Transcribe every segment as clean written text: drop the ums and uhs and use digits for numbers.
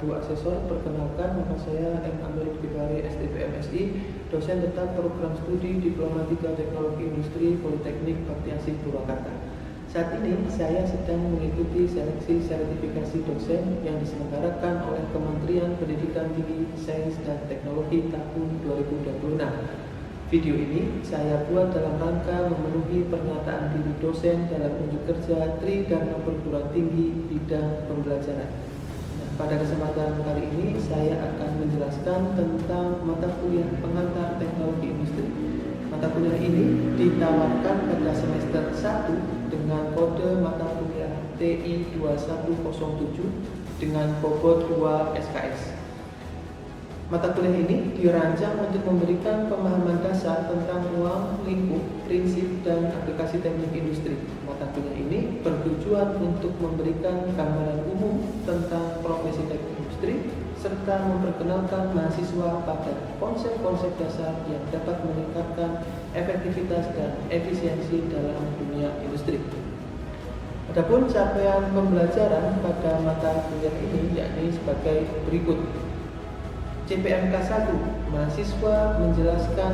Ibu Asesor. Perkenalkan, nama saya M. Amir Bidari, STP MSI, dosen tetap program studi Diploma 3 Teknologi Industri Politeknik Bakti Purwakarta. Saat ini saya sedang mengikuti seleksi sertifikasi dosen yang diselenggarakan oleh Kementerian Pendidikan Tinggi, Sains dan Teknologi tahun 2026. Video ini saya buat dalam rangka memenuhi pernyataan diri dosen dalam unjuk kerja Tri Dharma Perguruan Tinggi bidang pembelajaran. Nah, pada kesempatan kali ini saya akan menjelaskan tentang mata kuliah pengantar teknologi industri. Mata kuliah ini ditawarkan pada semester 1 dengan kode mata kuliah TI 2107 dengan bobot 2 SKS. Mata kuliah ini dirancang untuk memberikan pemahaman dasar tentang ruang, lingkup, prinsip, dan aplikasi teknik industri. Mata kuliah ini bertujuan untuk memberikan gambaran umum tentang profesi teknik industri serta memperkenalkan mahasiswa pada konsep-konsep dasar yang dapat meningkatkan efektivitas dan efisiensi dalam dunia industri. Adapun capaian pembelajaran pada mata kuliah ini yakni sebagai berikut. CPMK 1, mahasiswa menjelaskan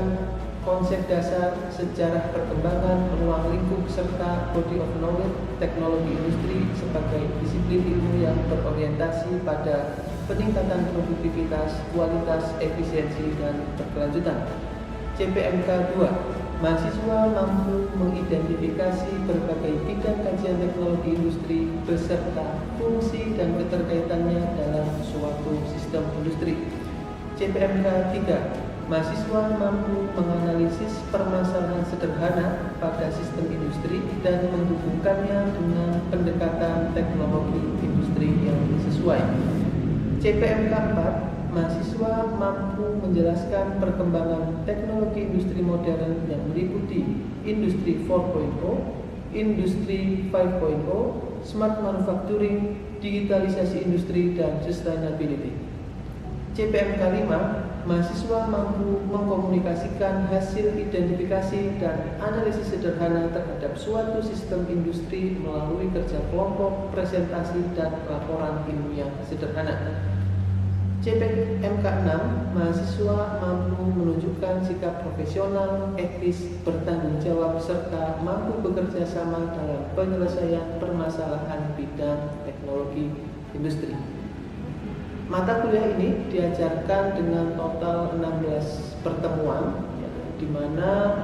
konsep dasar, sejarah perkembangan, ruang lingkup, serta body of knowledge teknologi industri sebagai disiplin ilmu yang berorientasi pada peningkatan produktivitas, kualitas, efisiensi, dan berkelanjutan. CPMK 2, mahasiswa mampu mengidentifikasi berbagai bidang kajian teknologi industri beserta fungsi dan keterkaitannya dalam suatu sistem industri. CPMK 3, mahasiswa mampu menganalisis permasalahan sederhana pada sistem industri dan menghubungkannya dengan pendekatan teknologi industri yang sesuai. CPMK 4, mahasiswa mampu menjelaskan perkembangan teknologi industri modern yang meliputi Industri 4.0, Industri 5.0, Smart Manufacturing, digitalisasi industri, dan sustainability. CPMK 5, mahasiswa mampu mengkomunikasikan hasil identifikasi dan analisis sederhana terhadap suatu sistem industri melalui kerja kelompok, presentasi, dan laporan ilmiah sederhana. CPMK 6, mahasiswa mampu menunjukkan sikap profesional, etis, bertanggung jawab, serta mampu bekerja sama dalam penyelesaian permasalahan bidang teknologi industri. Mata kuliah ini diajarkan dengan total 16 pertemuan, di mana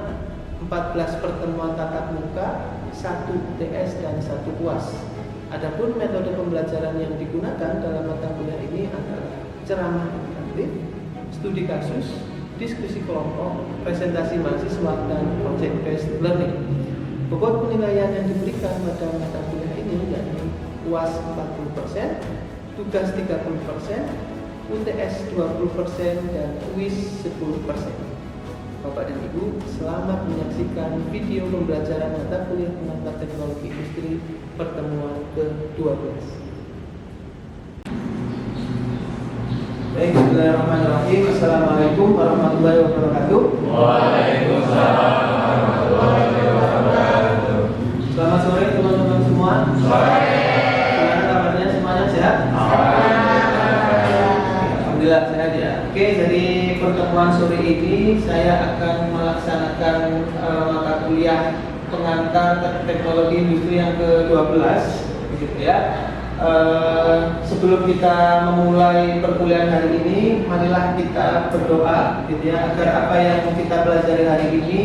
14 pertemuan tatap muka, 1 UTS, dan 1 UAS. Adapun metode pembelajaran yang digunakan dalam mata kuliah ini adalah ceramah interaktif, studi kasus, diskusi kelompok, presentasi mahasiswa, dan project based learning. Bobot penilaian yang diberikan pada mata kuliah ini yakni UAS 40%, tugas 30%, UTS 20%, dan kuis 10%. Bapak dan Ibu, selamat menyaksikan video pembelajaran mata kuliah pengantar teknologi industri pertemuan ke-12. Baik, bismillahirrahmanirrahim. Assalamualaikum warahmatullahi wabarakatuh. Waalaikumsalam warahmatullahi wabarakatuh. Selamat sore teman-teman semua. Sore. Alhamdulillah sehat ya. Oke, jadi pertemuan sore ini saya akan melaksanakan mata kuliah pengantar teknologi industri yang ke-12 gitu ya. Sebelum kita memulai perkuliahan hari ini, marilah kita berdoa gitu ya, agar apa yang kita pelajari hari ini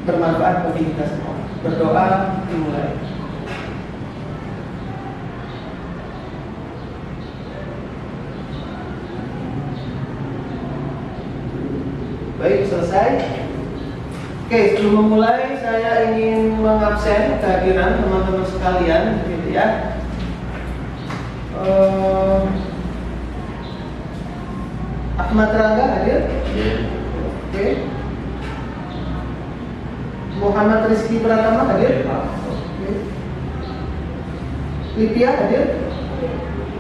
bermanfaat bagi kita semua. Berdoa dimulai. Baik, selesai. Oke, sebelum memulai saya ingin mengabsen kehadiran teman-teman sekalian gitu ya. Ahmad Rangga hadir? Oke. Muhammad Rizky Pratama hadir? Oke. Lydia hadir?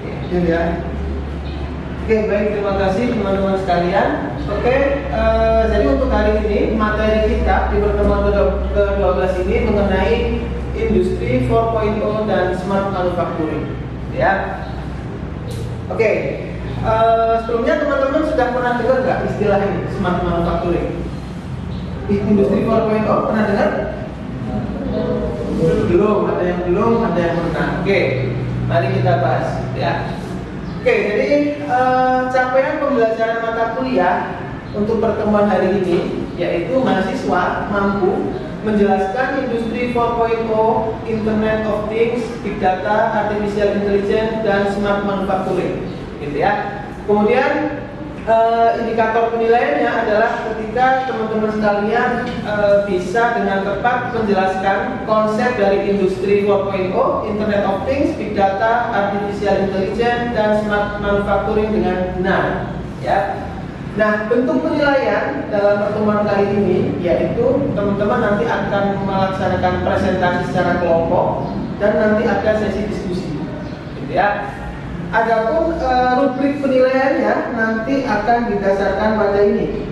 Hadir ya. Oke, baik, terima kasih teman-teman sekalian. Oke, jadi untuk hari ini materi kita di pertemuan ke-12 ini mengenai Industri 4.0 dan Smart Manufacturing, ya. Oke, Sebelumnya teman-teman sudah pernah dengar nggak istilah ini, smart manufacturing? Industri 4.0 pernah dengar? Belum, ada yang pernah. Oke, mari kita bahas ya. Oke, jadi capaian pembelajaran mata kuliah untuk pertemuan hari ini yaitu mahasiswa mampu menjelaskan industri 4.0, Internet of Things, Big Data, Artificial Intelligence, dan Smart Manufacturing, gitu ya. Kemudian indikator penilaiannya adalah ketika teman-teman sekalian bisa dengan tepat menjelaskan konsep dari industri 4.0, Internet of Things, Big Data, Artificial Intelligence, dan Smart Manufacturing dengan benar, ya. Nah, bentuk penilaian dalam pertemuan kali ini yaitu teman-teman nanti akan melaksanakan presentasi secara kelompok dan nanti ada sesi diskusi, gitu ya. Adapun rubrik penilaiannya nanti akan didasarkan pada ini.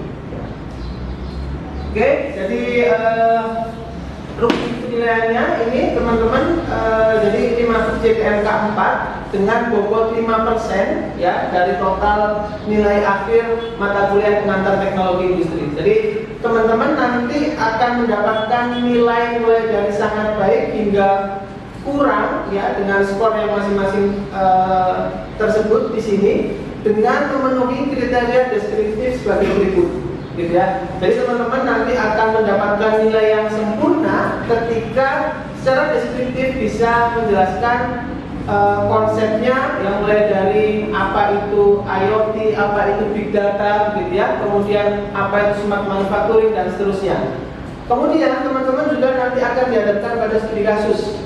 Oke, jadi rubrik penilaiannya ini teman-teman, jadi ini masuk JPMK 4 dengan bobot 5% ya dari total nilai akhir mata kuliah pengantar teknologi industri. Jadi teman-teman nanti akan mendapatkan nilai mulai dari sangat baik hingga kurang ya dengan skor yang masing-masing tersebut di sini dengan memenuhi kriteria deskriptif sebagai berikut, gitu ya. Jadi teman-teman nanti akan mendapatkan nilai yang sempurna ketika secara deskriptif bisa menjelaskan konsepnya yang mulai dari apa itu IoT, apa itu Big Data, gitu ya. Kemudian apa itu Smart Manufacturing dan seterusnya. Kemudian teman-teman juga nanti akan dihadapkan pada studi kasus.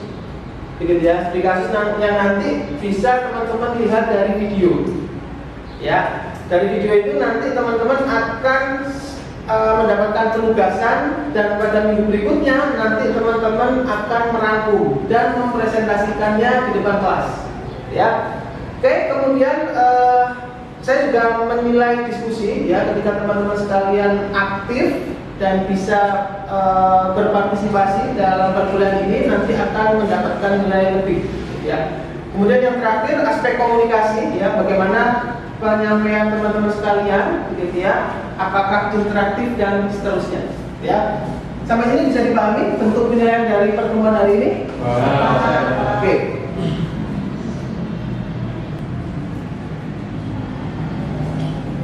Gitu ya, studi kasus yang nanti bisa teman-teman lihat dari video. Ya, dari video itu nanti teman-teman akan mendapatkan penugasan dan pada minggu berikutnya nanti teman-teman akan merangkum dan mempresentasikannya di depan kelas. Ya, oke. Kemudian saya juga menilai diskusi ya ketika teman-teman sekalian aktif dan bisa berpartisipasi dalam perkuliahan ini nanti akan mendapatkan nilai lebih ya. Kemudian yang terakhir aspek komunikasi ya, bagaimana penyampaian teman-teman sekalian gitu ya, apakah interaktif dan seterusnya ya. Sampai sini bisa dipahami bentuk penilaian dari pertemuan hari ini? Oke.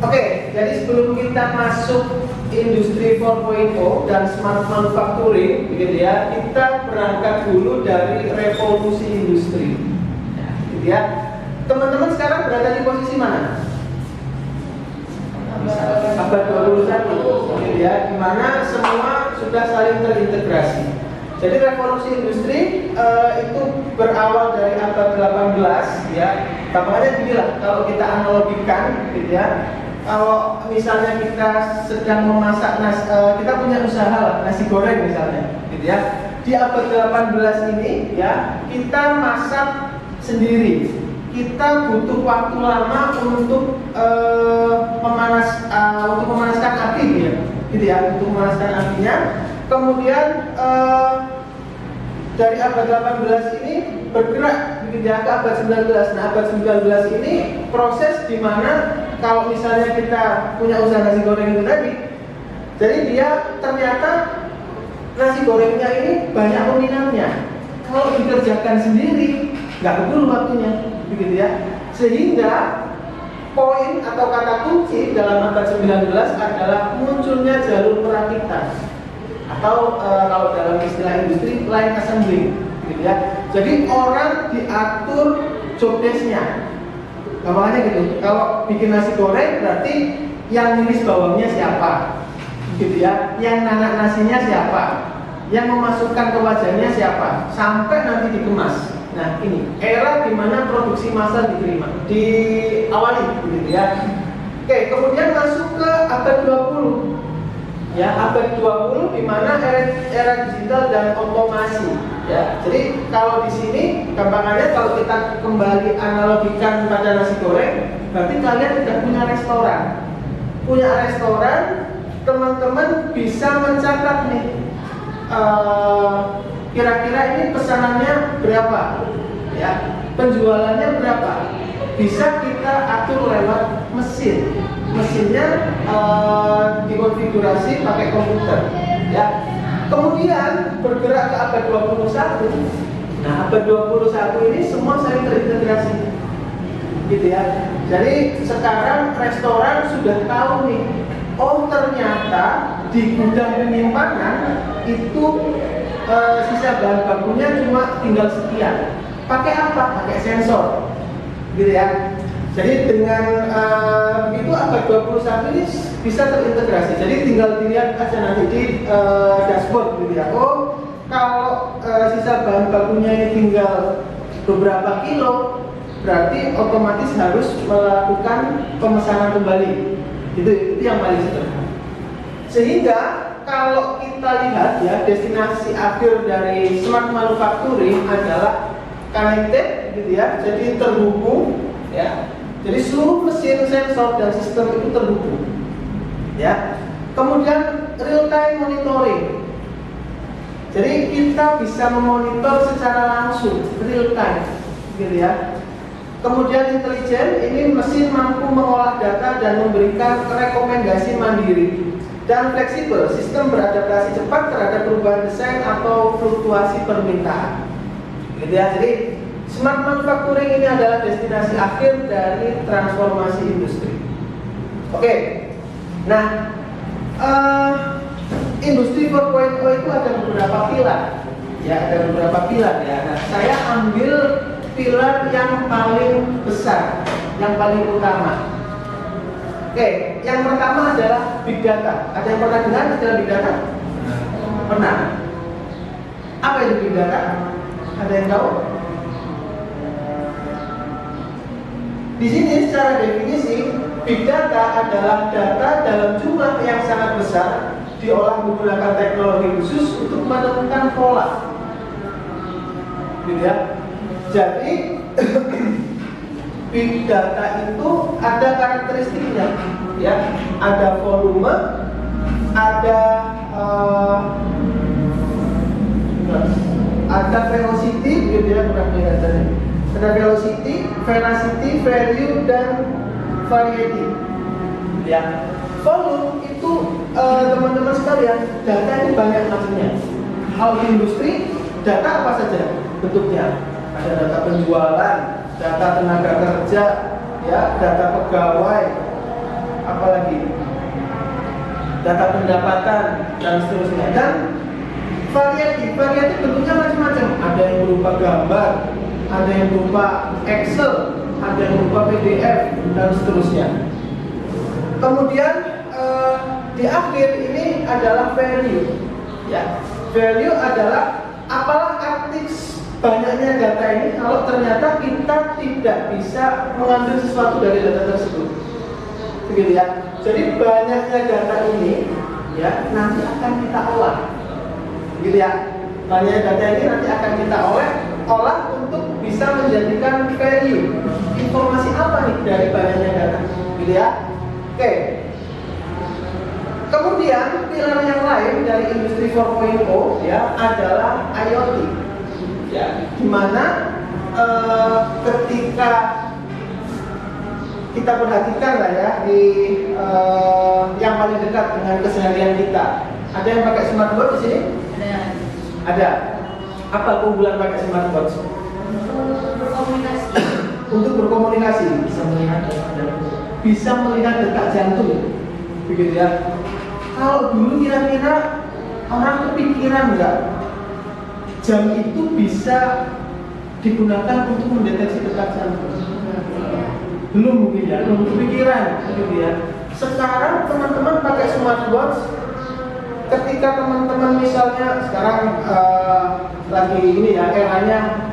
Oke, jadi sebelum kita masuk industri 4.0 dan smart manufacturing, gitu ya, kita berangkat dulu dari revolusi industri, gitu ya. Teman-teman sekarang berada di posisi mana? Abad 21, gitu ya, di mana semua sudah saling terintegrasi. Jadi revolusi industri itu berawal dari abad 18, ya. Makanya beginilah kalau kita analogikan, gitu ya. Kalau misalnya kita sedang memasak kita punya usaha nasi goreng misalnya, gitu ya. Di abad 18 ini ya, kita masak sendiri. Kita butuh waktu lama untuk memanaskan api ya, gitu ya, untuk memanaskan apinya. Kemudian dari abad 18 ini bergerak begitu ya ke abad 19. Nah, abad 19 ini proses di mana kalau misalnya kita punya usaha nasi goreng itu tadi, jadi dia ternyata nasi gorengnya ini banyak peminatnya. Kalau dikerjakan sendiri nggak betul waktunya, begitu ya. Sehingga poin atau kata kunci dalam abad 19 adalah munculnya jalur perakitan atau kalau dalam istilah industri line assembly, gitu ya. Jadi orang diatur job desk-nya. Gampangnya gitu. Kalau bikin nasi goreng berarti yang nulis bawangnya siapa, gitu ya. Yang nanak nasinya siapa, yang memasukkan ke wajahnya siapa, sampai nanti dikemas. Nah, ini era di mana produksi massal diawali, gitu ya. Oke, kemudian masuk ke abad 20. Ya, abad 20 di mana era digital dan otomasi. Ya, jadi kalau di sini gampangannya kalau kita kembali analogikan pada nasi goreng, berarti kalian tidak punya restoran. Punya restoran, teman-teman bisa mencatat nih. Kira-kira ini pesanannya berapa? Ya, penjualannya berapa? bisa kita atur lewat mesin. Mesinnya dikonfigurasi pakai komputer, ya. Kemudian bergerak ke abad 21. Nah, abad 21 ini semua saling terintegrasi, gitu ya. Jadi sekarang restoran sudah tahu nih, oh ternyata di gudang penyimpanan itu sisa bahan bakunya cuma tinggal sekian. Pakai apa? Pakai sensor, gitu ya. Jadi dengan begitu abad 21 ini bisa terintegrasi. Jadi tinggal dilihat aja nanti di dashboard, gitu ya. Oh, kalau sisa bahan bakunya ini tinggal beberapa kilo, berarti otomatis harus melakukan pemesanan kembali. Itu yang paling sederhana. Sehingga kalau kita lihat ya, destinasi akhir dari smart manufacturing adalah connected, gitu ya. Jadi terhubung, ya. Jadi seluruh mesin, sensor dan sistem itu terhubung, ya. Kemudian real time monitoring. Jadi kita bisa memonitor secara langsung, real time, gitu ya. Kemudian intelijen, ini mesin mampu mengolah data dan memberikan rekomendasi mandiri dan fleksibel. Sistem beradaptasi cepat terhadap perubahan desain atau fluktuasi permintaan, gitu ya. Jadi smart manufacturing ini adalah destinasi akhir dari transformasi industri. Oke, nah industri 4.0 itu ada beberapa pilar, ya, ada beberapa pilar ya. Nah, saya ambil pilar yang paling besar, yang paling utama. Oke, yang pertama adalah big data. Ada yang pernah dengar istilah big data? Pernah. Apa itu big data? Ada yang tahu? Di sini secara definisi, big data adalah data dalam jumlah yang sangat besar diolah menggunakan teknologi khusus untuk menemukan pola, gitu ya. Jadi big data itu ada karakteristiknya, ya. Ada volume, ada velocity, gitu ya, kurang kelihatannya. Ada velocity, veracity, value, dan variety. Ya, volume itu teman-teman sekalian, data ini banyak macamnya. Hal industri, data apa saja bentuknya? Ada data penjualan, data tenaga kerja, ya, data pegawai, apalagi data pendapatan dan seterusnya. Dan variety bentuknya macam-macam. Ada yang berupa gambar, ada yang berupa Excel, ada yang berupa PDF dan seterusnya. Kemudian di akhir ini adalah value. Ya, value adalah apalah arti banyaknya data ini kalau ternyata kita tidak bisa mengambil sesuatu dari data tersebut, begitu ya. Jadi banyaknya data ini, ya, nanti akan kita olah, begitu ya. Banyaknya data ini nanti akan kita olah untuk bisa menjadikan value. Informasi apa nih dari banyaknya data, gitu ya. Oke. Kemudian pilar yang lain dari industri 4.0 ya adalah IoT. Ya, dimana ketika kita perhatikan lah ya di yang paling dekat dengan keseharian kita, ada yang pakai smartwatch di sini? Ada. Apa keunggulan pakai smartwatch? Untuk berkomunikasi, bisa melihat detak jantung, begitu ya. Kalau dulu kira-kira orang kepikiran nggak jam itu bisa digunakan untuk mendeteksi detak jantung? Belum mungkin ya, belum kepikiran, gitu ya. Sekarang teman-teman pakai smartwatch, ketika teman-teman misalnya sekarang lagi ini ya, eranya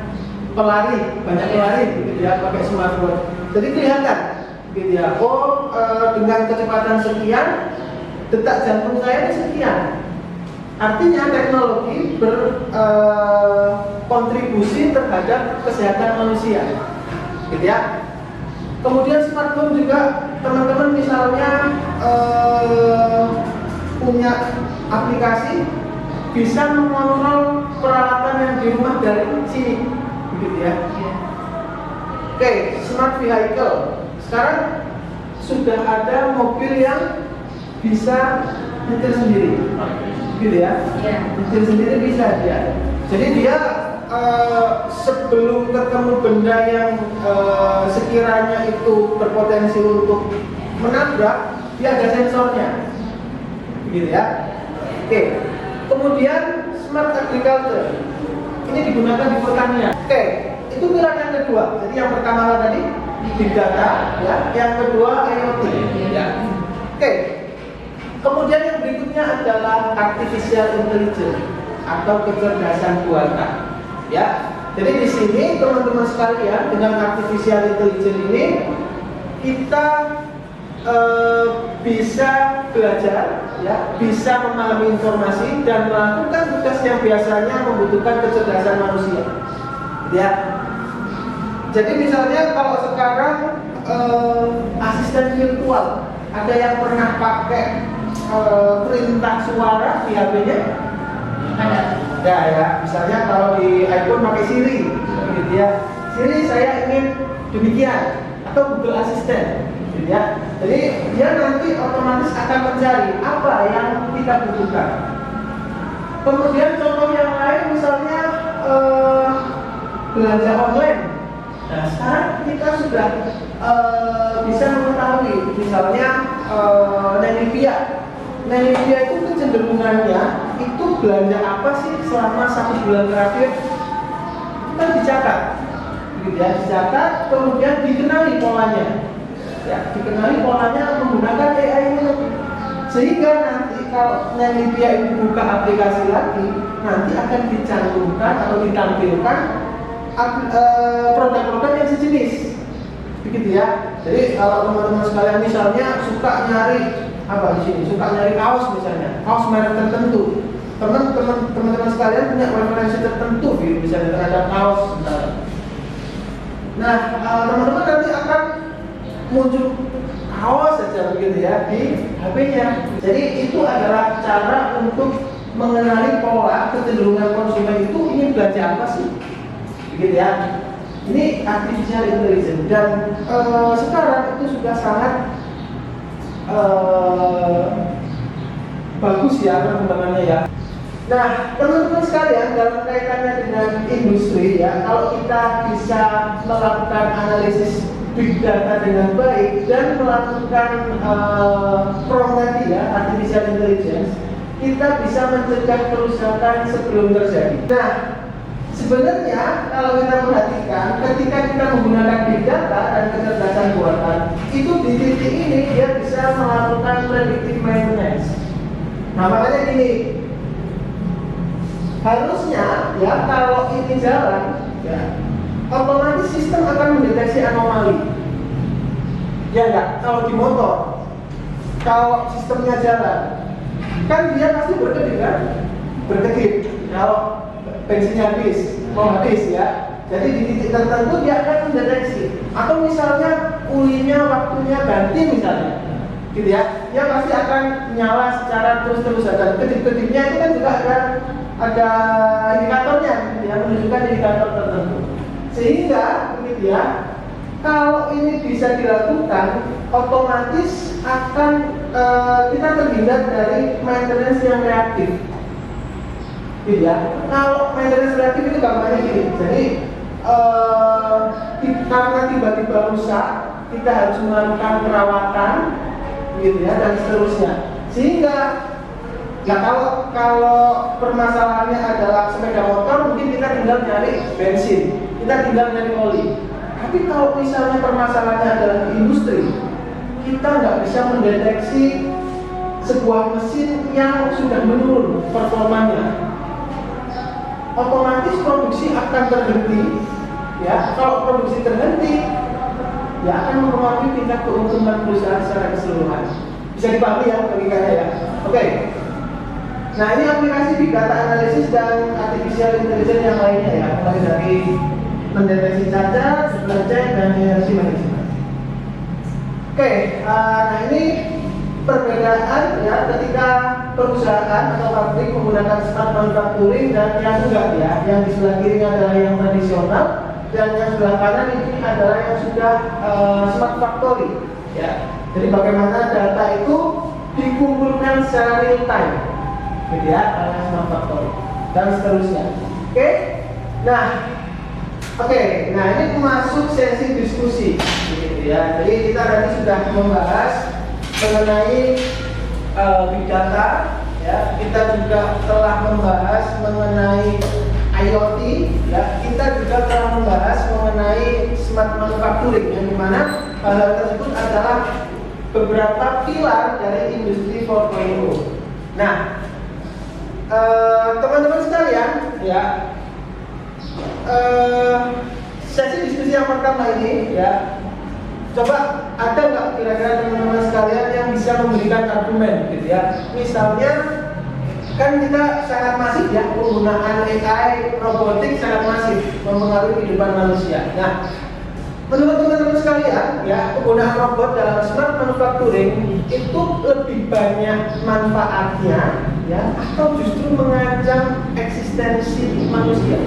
pelari, banyak pelari, gitu ya, pakai smartwatch. Jadi kelihatan, gitu ya. Oh, dengan kecepatan sekian, detak jantung saya ini sekian. Artinya teknologi berkontribusi terhadap kesehatan manusia, gitu ya. Kemudian smartphone juga teman-teman misalnya punya aplikasi bisa mengontrol peralatan yang di rumah dari sini, begitu ya. Oke, smart vehicle. Sekarang sudah ada mobil yang bisa nyetir sendiri, gitu ya? Nyetir sendiri bisa dia. Jadi dia sebelum ketemu benda yang sekiranya itu berpotensi untuk menabrak, dia ada sensornya, gitu ya? Oke. Kemudian smart agriculture. Ini digunakan di pertanian. Oke, itu pilar yang kedua. Jadi yang pertama tadi big data, ya. Yang kedua IoT. Ya. Oke. Kemudian yang berikutnya adalah artificial intelligence atau kecerdasan buatan. Ya. Jadi di sini teman-teman sekalian dengan artificial intelligence ini kita bisa belajar, ya, bisa memahami informasi dan melakukan tugas yang biasanya membutuhkan kecerdasan manusia, ya. Jadi misalnya kalau sekarang asisten virtual, ada yang pernah pakai perintah suara di HP-nya? Ada. Ya, misalnya kalau di iPhone pakai Siri, gitu ya. Siri, saya ingin demikian, atau Google Assistant. Ya, jadi dia nanti otomatis akan mencari apa yang kita butuhkan. Kemudian contoh yang lain misalnya belanja online. Nah, sekarang kita sudah bisa mengetahui misalnya Nenivia itu kecenderungannya itu belanja apa sih selama 1 bulan terakhir, kita dicatat, gitu ya, dicatat, kemudian dikenali polanya. Ya, dikenali polanya menggunakan AI ini, sehingga nanti kalau Nenivia itu buka aplikasi lagi, nanti akan dicantumkan atau ditampilkan produk-produk yang sejenis, begitu ya. Jadi kalau teman-teman sekalian misalnya suka nyari apa di sini, suka nyari kaos misalnya, kaos merek tertentu, teman-teman sekalian punya preferensi tertentu, misalnya terhadap kaos. Nah, teman-teman nanti akan muncul kaos saja begitu ya di HP-nya. Jadi itu adalah cara untuk mengenali pola kecenderungan konsumen itu ingin belanja apa sih, begitu ya. Ini artificial intelligence dan sekarang itu sudah sangat bagus ya perkembangannya ya. Nah, teman-teman sekalian, dalam kaitannya dengan industri ya, kalau kita bisa melakukan analisis big data dengan baik dan melakukan prompt tadi ya, artificial intelligence, kita bisa mencegah kerusakan sebelum terjadi. Nah, sebenarnya kalau kita perhatikan, ketika kita menggunakan big data dan kecerdasan buatan, itu di titik ini dia bisa melakukan predictive maintenance. Nah, makanya gini, harusnya ya kalau ini jalan ya, otomatis sistem akan mendeteksi anomali. Ya enggak? Kalau di motor, kalau sistemnya jalan, kan dia pasti berkedip kan? Berkedip. Kalau bensinnya mau habis ya. Jadi di titik tertentu dia akan mendeteksi. Atau misalnya ulinya waktunya ganti misalnya, gitu ya. Dia pasti akan nyala secara terus-terusan. Dan kedip-kedipnya itu kan juga ada indikatornya, gitu ya, menunjukkan indikator tertentu. Sehingga begitu ya, kalau ini bisa dilakukan, otomatis akan kita terhindar dari maintenance yang reaktif, gitu ya. Kalau maintenance reaktif itu gampangnya gini, jadi karena tiba-tiba rusak, kita harus melakukan perawatan, gitu ya, dan seterusnya. Sehingga ya kalau permasalahannya adalah sepeda motor, mungkin kita tinggal nyari bensin, kita tinggal nyari oli. Tapi kalau misalnya permasalahannya adalah di industri, kita nggak bisa mendeteksi sebuah mesin yang sudah menurun performanya. Otomatis produksi akan terhenti. Ya, kalau produksi terhenti, ya akan mempengaruhi tingkat keuntungan perusahaan secara keseluruhan. Bisa dipahami ya logikanya ya. Oke. Nah, ini aplikasi big data analisis dan artificial intelligence yang lainnya ya, mulai dari mendeteksi cacat, supply chain, dan energi manajemen. Oke, nah ini perbedaan ya ketika perusahaan atau pabrik menggunakan smart manufacturing dan yang enggak ya, yang di sebelah kiri adalah yang tradisional dan yang sebelah kanan ini adalah yang sudah smart factory. Ya, jadi bagaimana data itu dikumpulkan secara real time, gitu ya, oleh smart factory dan seterusnya. Oke, nah ini masuk sesi diskusi, gitu ya. Jadi kita tadi sudah membahas mengenai big data, ya. Kita juga telah membahas mengenai IoT, ya. Kita juga telah membahas mengenai smart manufacturing, yang dimana hal tersebut adalah beberapa pilar dari industri 4.0. Nah, teman-teman sekalian, ya, sesi diskusi yang pertama ini, ya, coba ada nggak kira-kira teman-teman sekalian yang bisa memberikan argumen, gitu ya? Misalnya, kan kita sangat masif ya, penggunaan AI, robotik sangat masif mempengaruhi kehidupan manusia. Nah, menurut teman-teman sekalian, ya, penggunaan robot dalam smart manufacturing itu lebih banyak manfaatnya, ya, atau justru mengancam eksistensi manusia?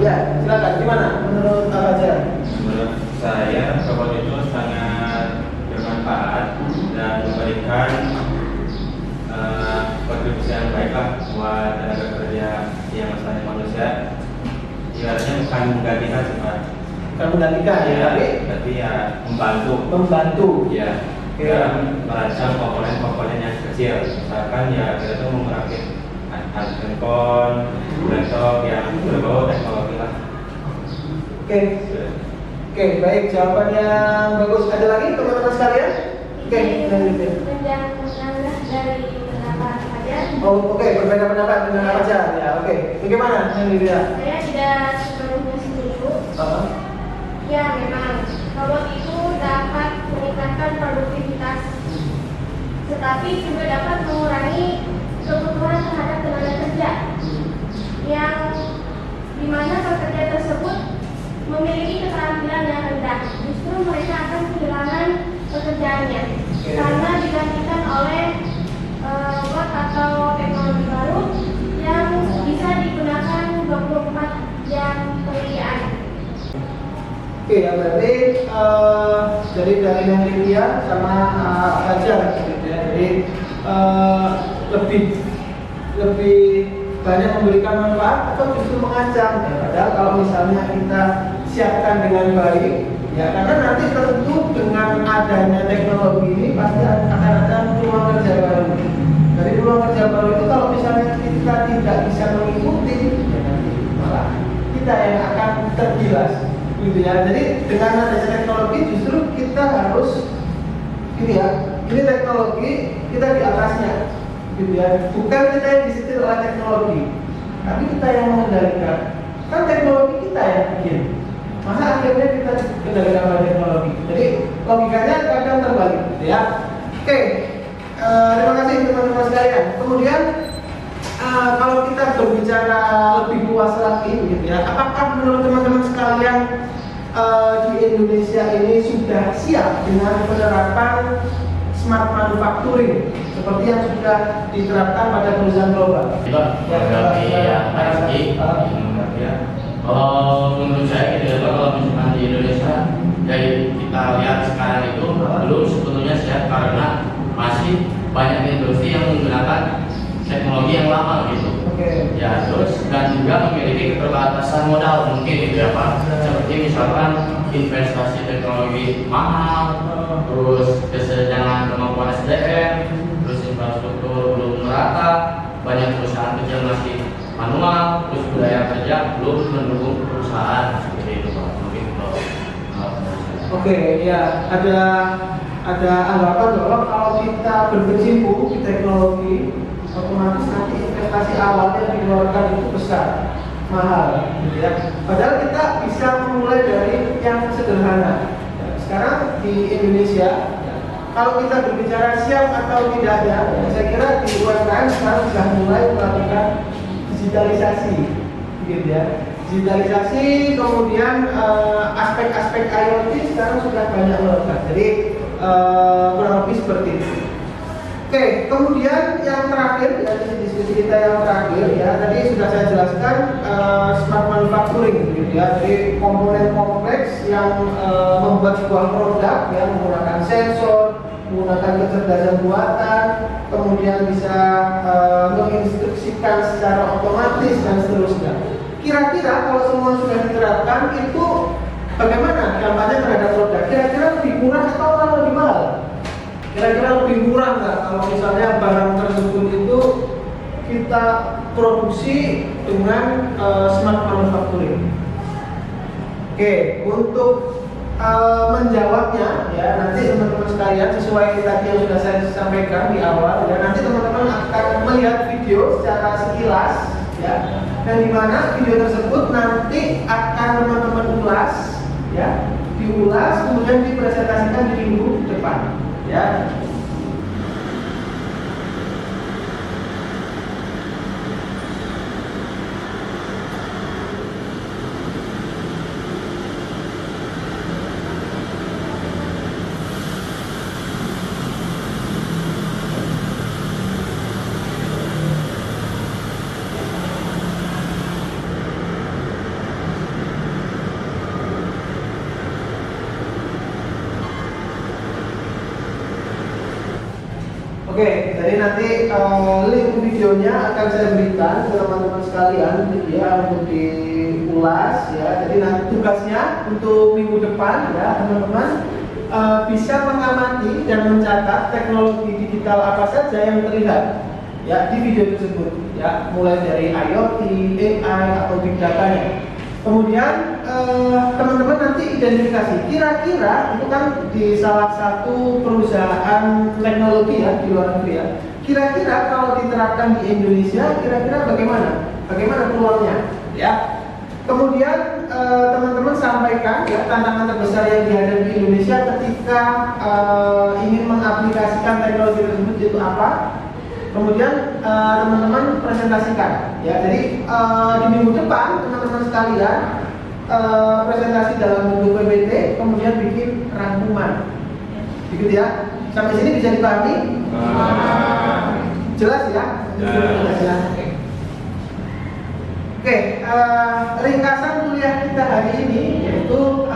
Ya, silakan. Gimana menurut Fajar? Menurut saya, robot itu sangat bermanfaat dan memberikan kontribusi yang baiklah buat tenaga kerja yang asalnya manusia. Ibaratnya bukan menggantikan sih Pak. Bukan menggantikan ya, tapi ya membantu. Ya, dalam merancang komponen-komponen yang kecil. Misalkan ya kita tuh merakit handphone, laptop yang berbau teknologi lah. Oke, baik, jawaban yang bagus. Ada lagi teman-teman sekalian? Dari pendapat saja. Oh, oke, berbeda pendapat dengan Fajar ya. Oke, bagaimana yang dilihat? Saya tidak sepenuhnya setuju. Ya, memang robot itu dapat meningkatkan produktivitas, tetapi juga dapat mengurangi kebutuhan terhadap tenaga kerja, yang dimana pekerja tersebut memiliki keterampilan yang rendah. Justru mereka akan kehilangan pekerjaannya karena digantikan oleh robot atau teknologi baru yang bisa digunakan 24 jam pekerjaan. Oke, ya berarti dari yang Lydia sama Fajar gitu ya. Jadi lebih banyak memberikan manfaat atau justru mengancam. Ya, padahal kalau misalnya kita siapkan dengan baik, ya, karena nanti tentu dengan adanya teknologi ini pasti akan ada peluang kerja baru. Dari peluang kerja baru itu kalau misalnya kita tidak bisa mengikuti, ya nanti malah kita yang akan tergilas, gitu ya. Jadi dengan adanya teknologi justru kita harus, gitu ya. Ini teknologi, kita di atasnya, gitu ya. Bukan kita yang disetir oleh teknologi, tapi kita yang mengendalikan. Kan teknologi kita yang bikin. Masa akhirnya kita kendalikan oleh teknologi. Jadi logikanya kadang terbalik, gitu ya. Oke, terima kasih teman-teman sekalian. Kemudian kalau kita berbicara lebih luas lagi, gitu ya. Apakah menurut teman-teman sekalian di Indonesia ini sudah siap dengan penerapan smart manufacturing seperti yang sudah diterapkan pada perusahaan global? Menanggapi yang Rizky, menurut saya gitu ya, kalau misalkan di Indonesia dari kita lihat sekarang itu belum sebetulnya siap karena masih banyak industri yang menggunakan teknologi yang lama gitu. Ya, terus dan juga memiliki keterbatasan modal mungkin gitu ya Pak. Seperti misalkan investasi teknologi mahal, terus kesenjangan kemampuan SDM, terus infrastruktur belum merata, banyak perusahaan kecil masih manual, terus budaya kerja belum mendukung perusahaan seperti itu Pak. Mungkin Oke, ya ada anggapan bahwa kalau kita berkecimpung di teknologi, otomatis nanti investasi awal yang dikeluarkan itu besar, mahal, gitu ya. Padahal kita bisa memulai dari yang sederhana. Sekarang di Indonesia, kalau kita berbicara siap atau tidaknya, saya kira di UMKM sekarang sudah mulai melakukan digitalisasi, gitu ya. Digitalisasi, kemudian aspek-aspek IoT sekarang sudah banyak melekat. Jadi kurang lebih seperti itu. Oke, kemudian yang terakhir ya, diskusi kita yang terakhir ya, tadi sudah saya jelaskan smart manufacturing gitu ya, jadi komponen kompleks yang membuat sebuah produk ya, menggunakan sensor, menggunakan kecerdasan buatan, kemudian bisa menginstruksikan secara otomatis dan seterusnya. Kira-kira kalau semua sudah diterapkan itu bagaimana dampaknya terhadap produk? Kira-kira lebih murah atau lebih mahal? Kira-kira lebih murah nggak kalau misalnya barang tersebut itu kita produksi dengan smart manufacturing? Oke, untuk menjawabnya ya, nanti teman-teman sekalian sesuai tadi yang sudah saya sampaikan di awal ya, nanti teman-teman akan melihat video secara sekilas ya, dan di mana video tersebut nanti akan teman-teman ulas ya, diulas kemudian dipresentasikan di minggu depan ya. Oke, jadi nanti link videonya akan saya berikan ke teman-teman sekalian ya, untuk diulas ya. Jadi nanti tugasnya untuk minggu depan ya, teman-teman bisa mengamati dan mencatat teknologi digital apa saja yang terlihat ya di video tersebut ya, mulai dari IoT, AI atau big data-nya. Kemudian teman-teman nanti identifikasi kira-kira itu kan di salah satu perusahaan teknologi ya di luar negeri ya. Kira-kira kalau diterapkan di Indonesia kira-kira bagaimana? Bagaimana peluangnya? Ya. Kemudian teman-teman sampaikan ya tantangan terbesar yang dihadapi Indonesia ketika ingin mengaplikasikan teknologi tersebut itu apa? Kemudian teman-teman presentasikan ya. Jadi di minggu depan teman-teman sekalian presentasi dalam bentuk PPT, kemudian bikin rangkuman gitu ya. Sampai sini bisa dipahami? Jelas ya? Jelas. Oke, ringkasan kuliah kita hari ini yaitu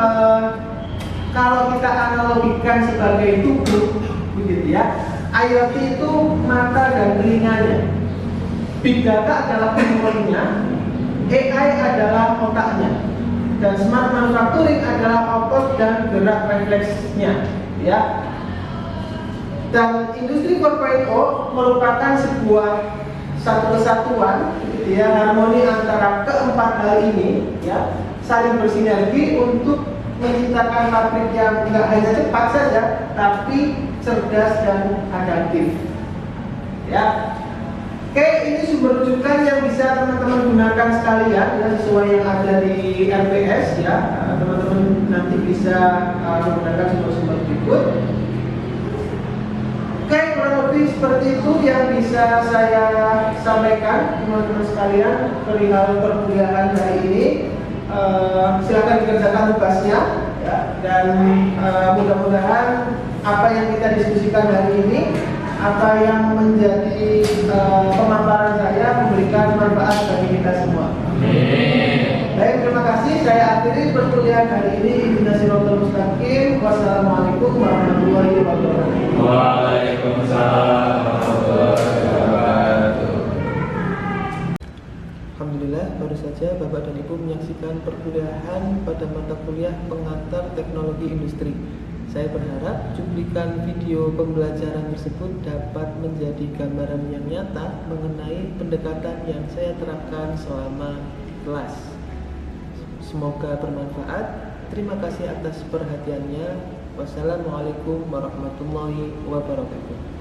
kalau kita analogikan sebagai tubuh begitu ya, IoT itu mata dan telinganya, big data adalah memorinya, AI adalah otaknya, dan smart manufacturing adalah otot dan gerak refleksnya ya. Dan industri 4.0 merupakan sebuah satu kesatuan gitu ya, harmoni antara keempat hal ini ya, saling bersinergi untuk menciptakan pabrik yang tidak hanya cepat saja tapi cerdas dan adaptif ya. Oke, ini sumber rujukan yang bisa teman-teman gunakan sekalian ya, sesuai yang ada di RPS ya. Teman-teman nanti bisa menggunakan sumber-sumber berikut. Oke, kurang lebih seperti itu yang bisa saya sampaikan teman-teman sekalian perihal perkuliahan hari ini. Silakan dikerjakan tugasnya ya, dan mudah-mudahan apa yang kita diskusikan hari ini, apa yang menjadi pemaparan saya memberikan manfaat bagi kita semua. Baik, terima kasih. Saya akhiri perkuliahan hari ini. Ihdinas siratal mustaqim. Wassalamualaikum warahmatullahi wabarakatuh. Waalaikumsalam warahmatullahi wabarakatuh. Alhamdulillah, baru saja Bapak dan Ibu menyaksikan perkuliahan pada mata kuliah pengantar teknologi industri. Saya berharap cuplikan video pembelajaran tersebut dapat menjadi gambaran yang nyata mengenai pendekatan yang saya terapkan selama kelas. Semoga bermanfaat. Terima kasih atas perhatiannya. Wassalamualaikum warahmatullahi wabarakatuh.